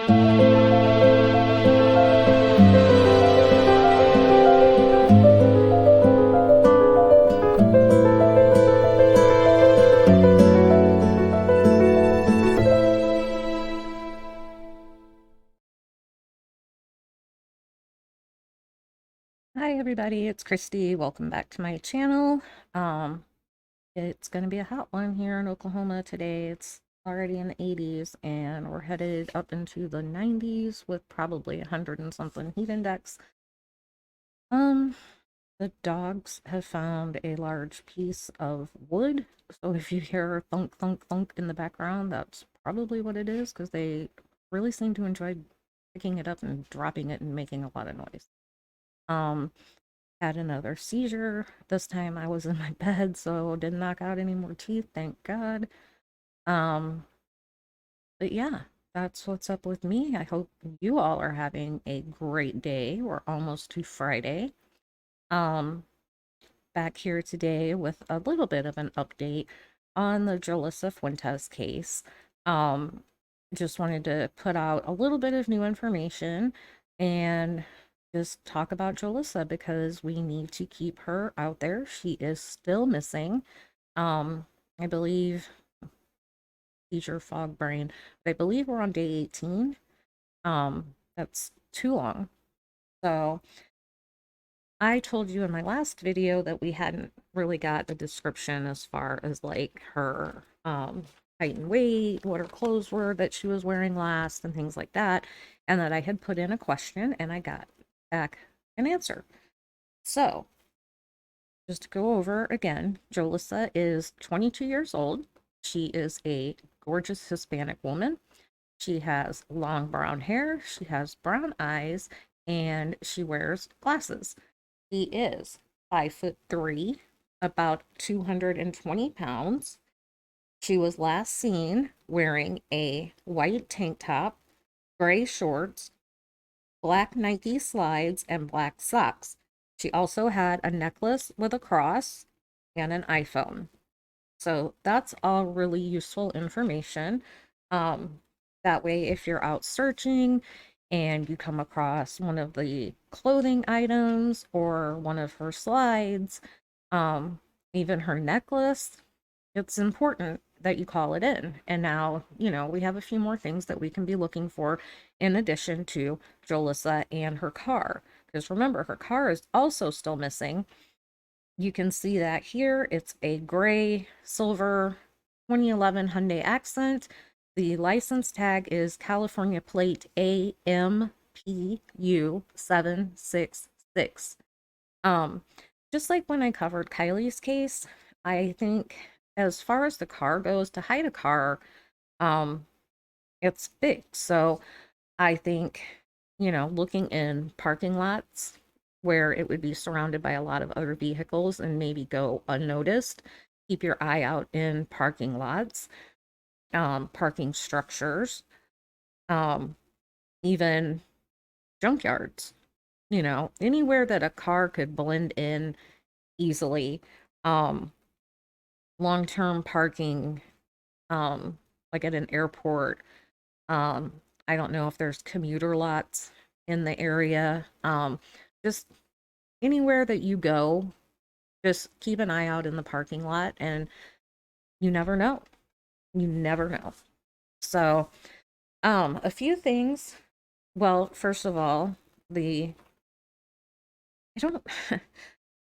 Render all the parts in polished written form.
Hi everybody, it's Christy. Welcome back to my channel. It's gonna be a hot one here in Oklahoma today. It's already in the 80s and we're headed up into the 90s with probably 100 and something heat index. The dogs have found a large piece of wood, so if you hear thunk thunk thunk in the background, that's probably what it is, because they really seem to enjoy picking it up and dropping it and making a lot of noise. Had another seizure. This time I was in my bed, so didn't knock out any more teeth, thank God. Um, but yeah, that's what's up with me. I hope you all are having a great day. We're almost to Friday. Um, Back here today with a little bit of an update on the Jolissa Fuentes case. Um, just wanted to put out a little bit of new information and just talk about Jolissa because we need to keep her out there. She is still missing. I believe seizure fog brain, but I believe we're on day 18. That's too long. So I told you in my last video that we hadn't really got a description as far as like her height and weight, what her clothes were that she was wearing last, and things like that, and that I had put in a question and I got back an answer. So just to go over again, Jolissa is 22 years old. She is a gorgeous Hispanic woman. She has long brown hair, she has brown eyes, and she wears glasses. He is 5'3", about 220 pounds. She was last seen wearing a white tank top, gray shorts, black Nike slides, and black socks. She also had a necklace with a cross and an iPhone. So that's all really useful information. That way, if you're out searching and you come across one of the clothing items or one of her slides, even her necklace, it's important that you call it in. And now, we have a few more things that we can be looking for in addition to Jolissa and her car. Because remember, her car is also still missing. You can see that here. It's a gray silver 2011 Hyundai Accent. The license tag is California plate AMPU 766. Just like when I covered Kylie's case, I think as far as the car goes, to hide a car, it's big. So I think, looking in parking lots where it would be surrounded by a lot of other vehicles and maybe go unnoticed, keep your eye out in parking lots, parking structures, um, even junkyards, anywhere that a car could blend in easily. Um, Long-term parking, like at an airport. Um, I don't know if there's commuter lots in the area. Just anywhere that you go, just keep an eye out in the parking lot, and you never know. You never know. So, a few things. Well, first of all, I don't,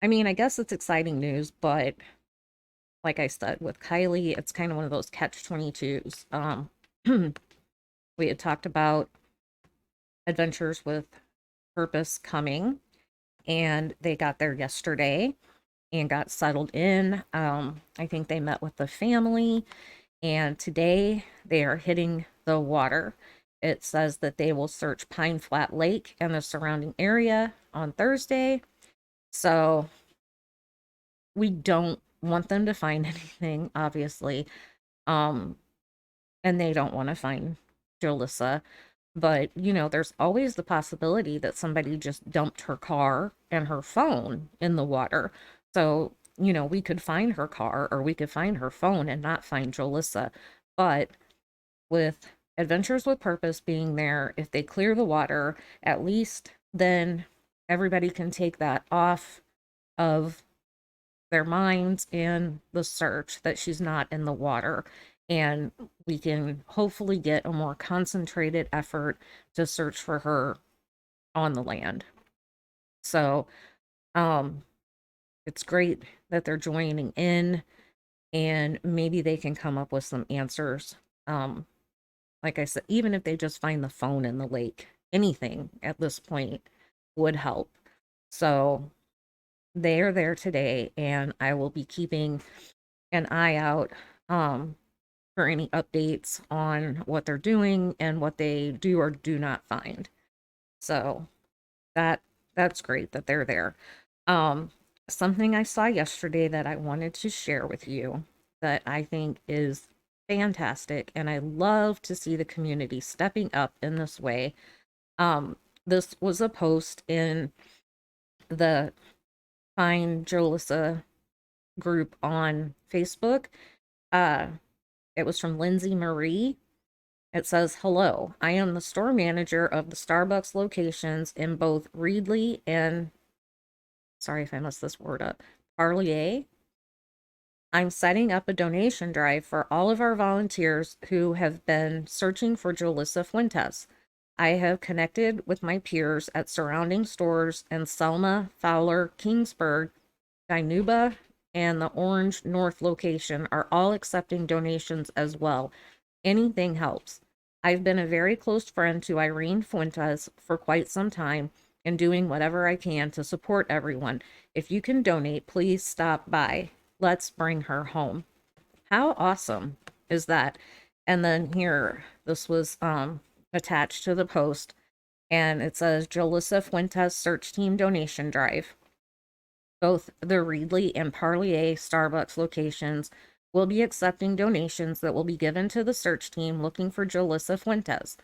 I mean, I guess it's exciting news, but like I said, with Kylie, it's kind of one of those catch-22s. We had talked about Adventures with Purpose coming, and they got there yesterday and got settled in. I think they met with the family, and today they are hitting the water. It says that they will search Pine Flat Lake and the surrounding area on Thursday. So we don't want them to find anything, obviously. And they don't want to find Jolissa. But, there's always the possibility that somebody just dumped her car and her phone in the water. So, we could find her car or we could find her phone and not find Jolissa. But with Adventures with Purpose being there, if they clear the water, at least then everybody can take that off of their minds and the search that she's not in the water. And we can hopefully get a more concentrated effort to search for her on the land. So, it's great that they're joining in, and maybe they can come up with some answers. Like I said, even if they just find the phone in the lake, anything at this point would help. So they are there today, and I will be keeping an eye out for any updates on what they're doing and what they do or do not find. So that's great that they're there. Um, Something I saw yesterday that I wanted to share with you that I think is fantastic, and I love to see the community stepping up in this way. Um, this was a post in the Find Jolissa group on Facebook. Uh, it was from Lindsay Marie. It says, "Hello, I am the store manager of the Starbucks locations in both Reedley and, sorry if I messed this word up, Parlier. I'm setting up a donation drive for all of our volunteers who have been searching for Jolissa Fuentes. I have connected with my peers at surrounding stores, and SELMA, Fowler, Kingsburg, Dinuba, and the Orange North location are all accepting donations as well. Anything helps. I've been a very close friend to Irene Fuentes for quite some time and doing whatever I can to support everyone. If you can donate, please stop by. Let's bring her home." How awesome is that? And then here, this was attached to the post, and it says Jolissa Fuentes Search Team Donation Drive. Both the Reedley and Parlier Starbucks locations will be accepting donations that will be given to the search team looking for Jolissa Fuentes.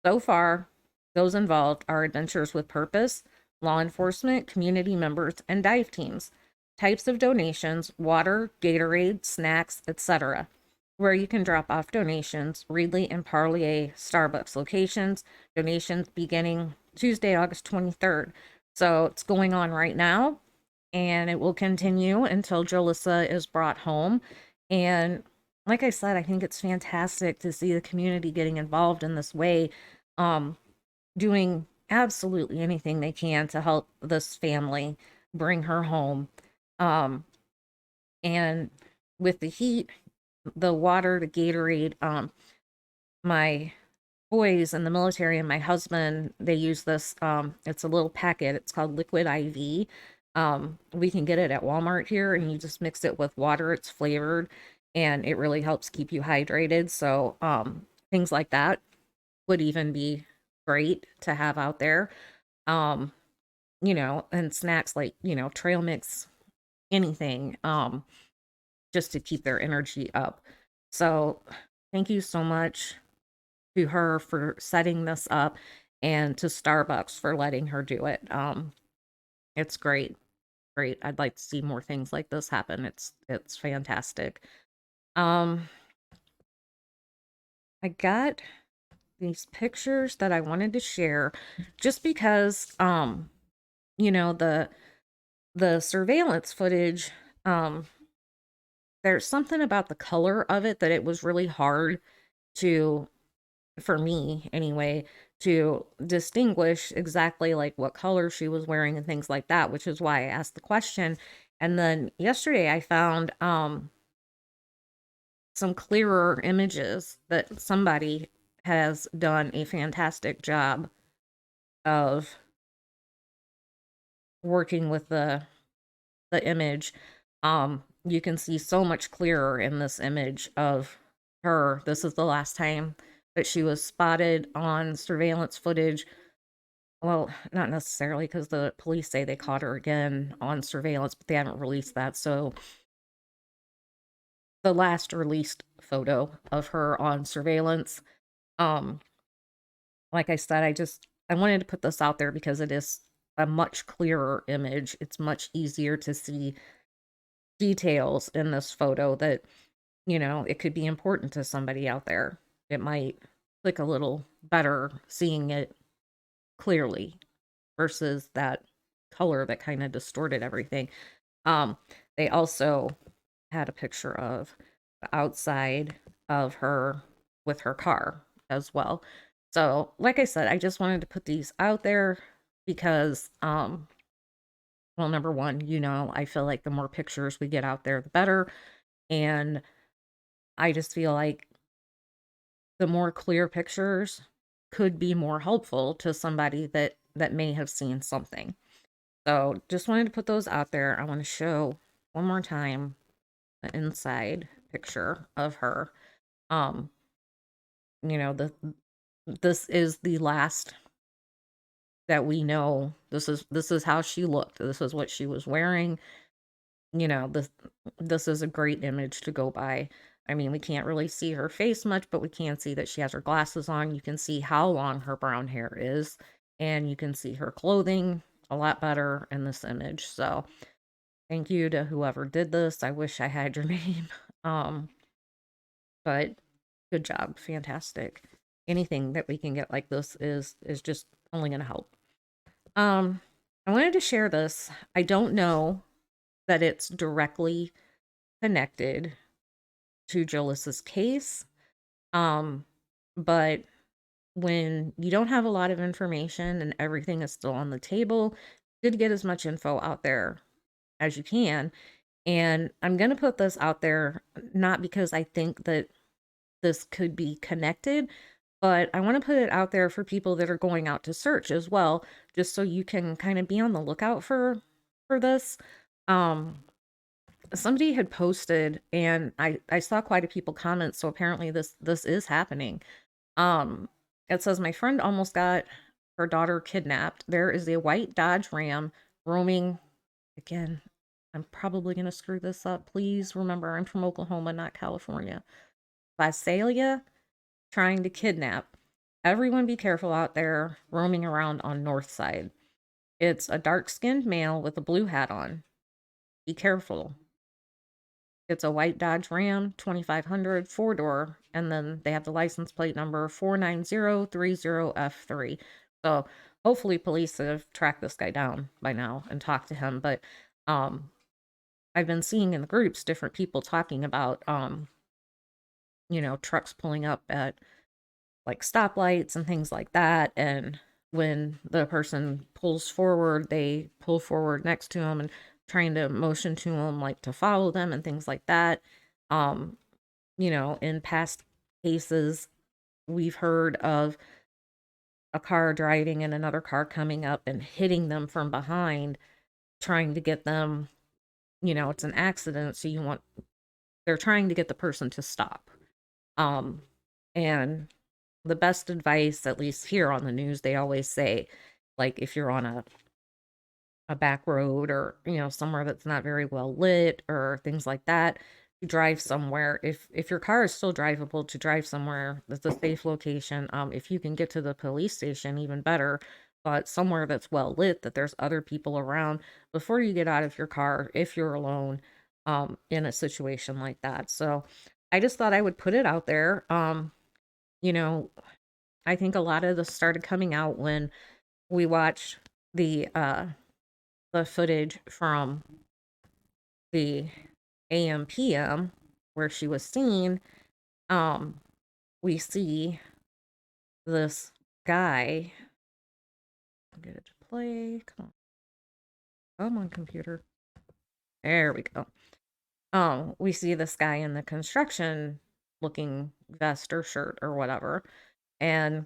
So far, those involved are Adventures with Purpose, law enforcement, community members, and dive teams. Types of donations: water, Gatorade, snacks, etc. Where you can drop off donations: Reedley and Parlier Starbucks locations. Donations beginning Tuesday, August 23rd. So it's going on right now, and it will continue until Jolissa is brought home. And like I said, I think it's fantastic to see the community getting involved in this way, um, doing absolutely anything they can to help this family bring her home. Um, and with the heat, the water, the Gatorade, my boys in the military and my husband, they use this, it's a little packet, it's called Liquid IV. We can get it at Walmart here, and you just mix it with water. It's flavored, and it really helps keep you hydrated. So things like that would even be great to have out there. um and snacks like, trail mix, anything, just to keep their energy up. So thank you so much to her for setting this up, and to Starbucks for letting her do it. It's great. Great. I'd like to see more things like this happen. It's fantastic. Um, I got these pictures that I wanted to share just because, the surveillance footage, there's something about the color of it that it was really hard to, for me anyway, to distinguish exactly like what color she was wearing and things like that, which is why I asked the question. And then yesterday I found some clearer images that somebody has done a fantastic job of working with the image. You can see so much clearer in this image of her. This is the last time that she was spotted on surveillance footage. Well, not necessarily, because the police say they caught her again on surveillance, but they haven't released that. So the last released photo of her on surveillance, um, like I said, I wanted to put this out there because it is a much clearer image. It's much easier to see details in this photo that, it could be important to somebody out there. It might click a little better seeing it clearly versus that color that kind of distorted everything. Um, they also had a picture of the outside of her with her car as well. So, like I said, I just wanted to put these out there because, well, number one, I feel like the more pictures we get out there, the better. And I just feel like the more clear pictures could be more helpful to somebody that may have seen something. So just wanted to put those out there. I want to show one more time the inside picture of her. Um, the this is the last that we know. This is how she looked. This is what she was wearing. This is a great image to go by. I mean, we can't really see her face much, but we can see that she has her glasses on. You can see how long her brown hair is, and you can see her clothing a lot better in this image. So thank you to whoever did this. I wish I had your name. Um, but good job. Fantastic. Anything that we can get like this is just only gonna help. I wanted to share this. I don't know that it's directly connected to Jolissa's case. Um, but when you don't have a lot of information and everything is still on the table, did get as much info out there as you can. And I'm going to put this out there not because I think that this could be connected, but I want to put it out there for people that are going out to search as well, just so you can kind of be on the lookout for this. Um, Somebody had posted, and I saw quite a people comment, so apparently this is happening. Um, it says, my friend almost got her daughter kidnapped. There is a white Dodge Ram roaming. Again, I'm probably gonna screw this up. Please remember, I'm from Oklahoma, not California. Visalia trying to kidnap. Everyone be careful out there roaming around on North Side. It's a dark-skinned male with a blue hat on. Be careful. It's a white Dodge Ram 2500 4-door, and then they have the license plate number 49030F3. So hopefully police have tracked this guy down by now and talked to him. But I've been seeing in the groups different people talking about trucks pulling up at like stoplights and things like that, and when the person pulls forward, they pull forward next to them and trying to motion to them like to follow them and things like that. um in past cases, we've heard of a car driving and another car coming up and hitting them from behind, trying to get them, it's an accident, so they're trying to get the person to stop. um and the best advice, at least here on the news, they always say, like, if you're on a back road, or somewhere that's not very well lit or things like that, to drive somewhere, if your car is still drivable, to drive somewhere that's a safe location. If you can get to the police station, even better, but somewhere that's well lit, that there's other people around before you get out of your car, if you're alone, in a situation like that. So I just thought I would put it out there. You know, I think a lot of this started coming out when we watched the footage from the AMPM where she was seen. Um, we see this guy. I'll get it to play. Come on, computer. There we go. We see this guy in the construction looking vest or shirt or whatever. And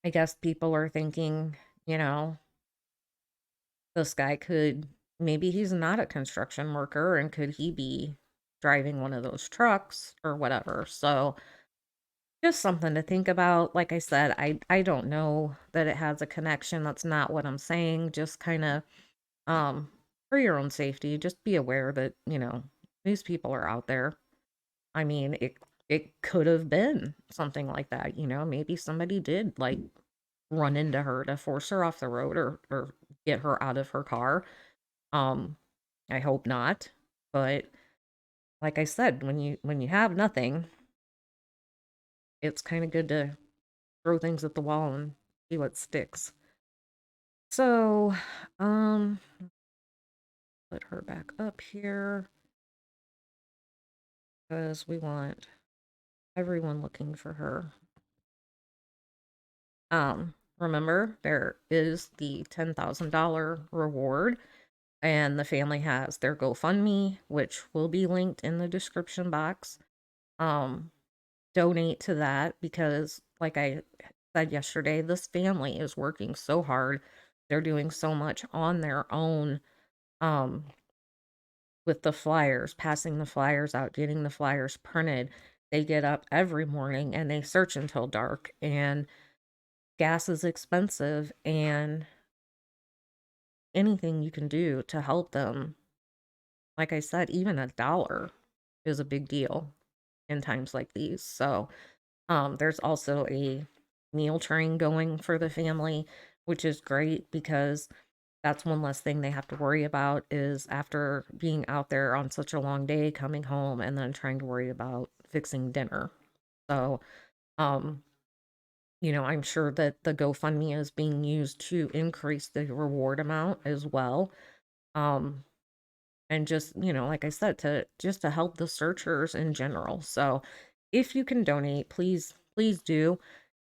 I guess people are thinking, you know, this guy could, maybe he's not a construction worker, and could he be driving one of those trucks or whatever. So just something to think about. Like I said, I don't know that it has a connection. That's not what I'm saying. Just kind of for your own safety, just be aware that, these people are out there. I mean, it could have been something like that, maybe somebody did like run into her to force her off the road, or get her out of her car. Um, I hope not. But like I said, when you have nothing, it's kind of good to throw things at the wall and see what sticks. So, um, put her back up here because we want everyone looking for her. Remember, there is the $10,000 reward, and the family has their GoFundMe, which will be linked in the description box. Um, Donate to that because, like I said yesterday, this family is working so hard. They're doing so much on their own, um, with the flyers, passing the flyers out, getting the flyers printed. They get up every morning and they search until dark, and gas is expensive, and anything you can do to help them, like I said, even $1 is a big deal in times like these. So, there's also a meal train going for the family, which is great because that's one less thing they have to worry about is after being out there on such a long day, coming home and then trying to worry about fixing dinner. So, um, I'm sure that the GoFundMe is being used to increase the reward amount as well. Um, and just, like I said, to help the searchers in general. So if you can donate, please do.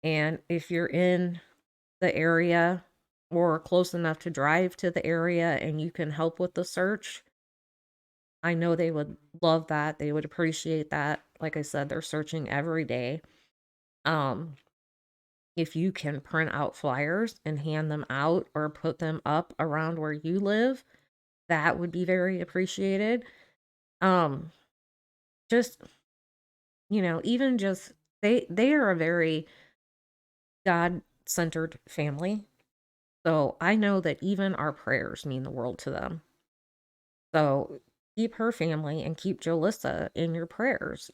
And if you're in the area or close enough to drive to the area and you can help with the search, I know they would love that. They would appreciate that. Like I said, they're searching every day. Um, if you can print out flyers and hand them out or put them up around where you live, that would be very appreciated. Um, just, even just they are a very God-centered family. So I know that even our prayers mean the world to them. So keep her family and keep Jolissa in your prayers.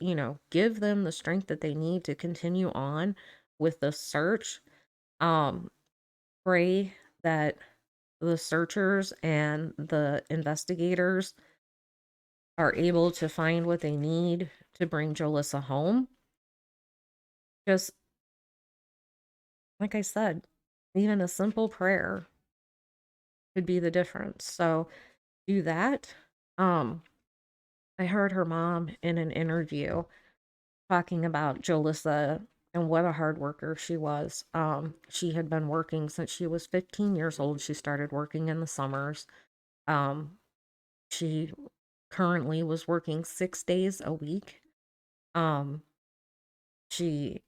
Give them the strength that they need to continue on with the search. Um, Pray that the searchers and the investigators are able to find what they need to bring Jolissa home. Just like I said, even a simple prayer could be the difference. So do that. Um, I heard her mom in an interview talking about Jolissa and what a hard worker she was. She had been working since she was 15 years old. She started working in the summers. Um, she currently was working 6 days a week. Um, she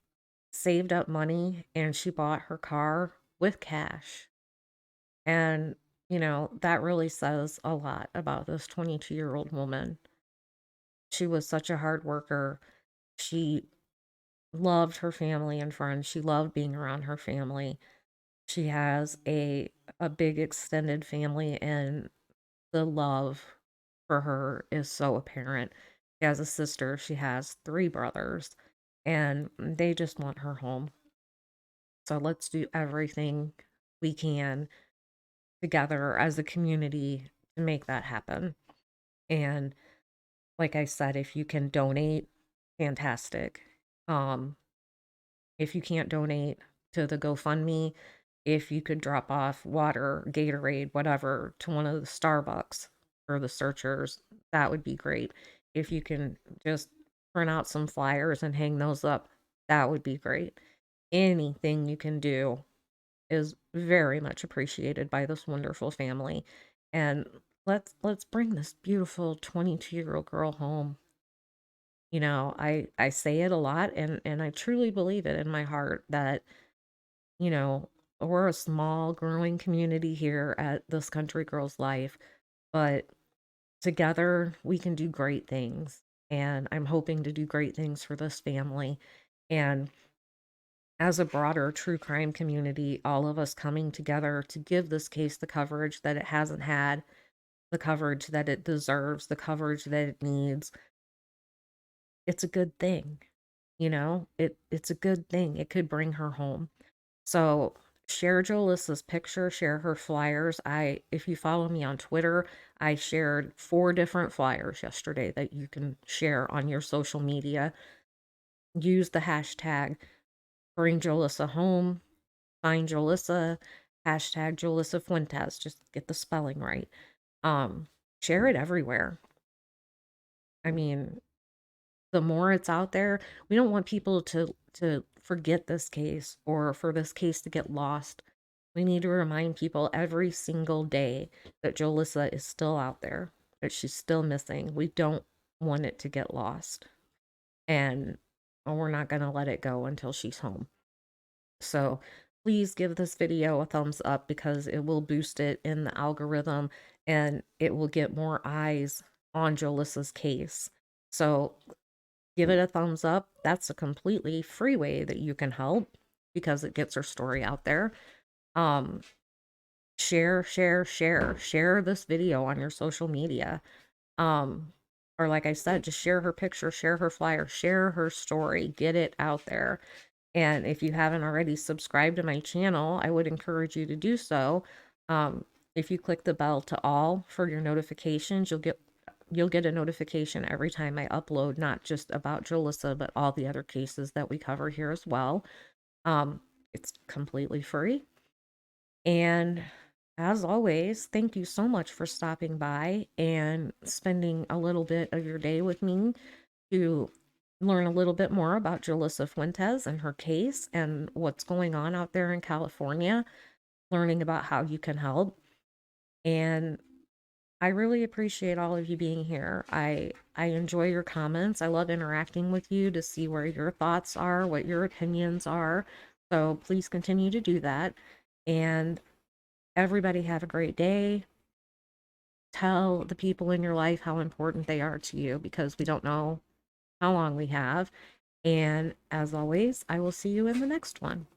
saved up money and she bought her car with cash. And, that really says a lot about this 22-year-old woman. She was such a hard worker. She loved her family and friends. She loved being around her family. She has a big extended family, and the love for her is so apparent. She has a sister, she has 3 brothers, and they just want her home. So let's do everything we can together as a community to make that happen. And like I said, if you can donate, fantastic. Um, if you can't donate to the GoFundMe, if you could drop off water, Gatorade, whatever, to one of the Starbucks for the searchers, that would be great. If you can just print out some flyers and hang those up, that would be great. Anything you can do is very much appreciated by this wonderful family. And let's bring this beautiful 22-year-old girl home. I say it a lot, and I truly believe it in my heart that, you know, we're a small growing community here at This Country Girl's Life, but together we can do great things. And I'm hoping to do great things for this family. And as a broader true crime community, all of us coming together to give this case the coverage that it hasn't had, the coverage that it deserves, the coverage that it needs. It's a good thing. It's a good thing. It could bring her home. So share Jolissa's picture, share her flyers. If you follow me on Twitter, I shared 4 different flyers yesterday that you can share on your social media. use the hashtag bring Jolissa home, find Jolissa, hashtag Jolissa Fuentes, just get the spelling right. Um, Share it everywhere. I mean, the more it's out there, we don't want people to forget this case or for this case to get lost. We need to remind people every single day that Jolissa is still out there, that she's still missing. We don't want it to get lost. And we're not going to let it go until she's home. So please give this video a thumbs up because it will boost it in the algorithm and it will get more eyes on Jolissa's case. So give it a thumbs up. That's a completely free way that you can help because it gets her story out there. Share this video on your social media. Or like I said, just share her picture, share her flyer, share her story, get it out there. And if you haven't already subscribed to my channel, I would encourage you to do so. If you click the bell to all for your notifications, you'll get a notification every time I upload, not just about Jolissa, but all the other cases that we cover here as well. It's completely free. And as always, thank you so much for stopping by and spending a little bit of your day with me to learn a little bit more about Jolissa Fuentes and her case and what's going on out there in California, learning about how you can help. And I really appreciate all of you being here. I enjoy your comments. I love interacting with you to see where your thoughts are, what your opinions are. So please continue to do that. And everybody have a great day. Tell the people in your life how important they are to you because we don't know how long we have. And as always, I will see you in the next one.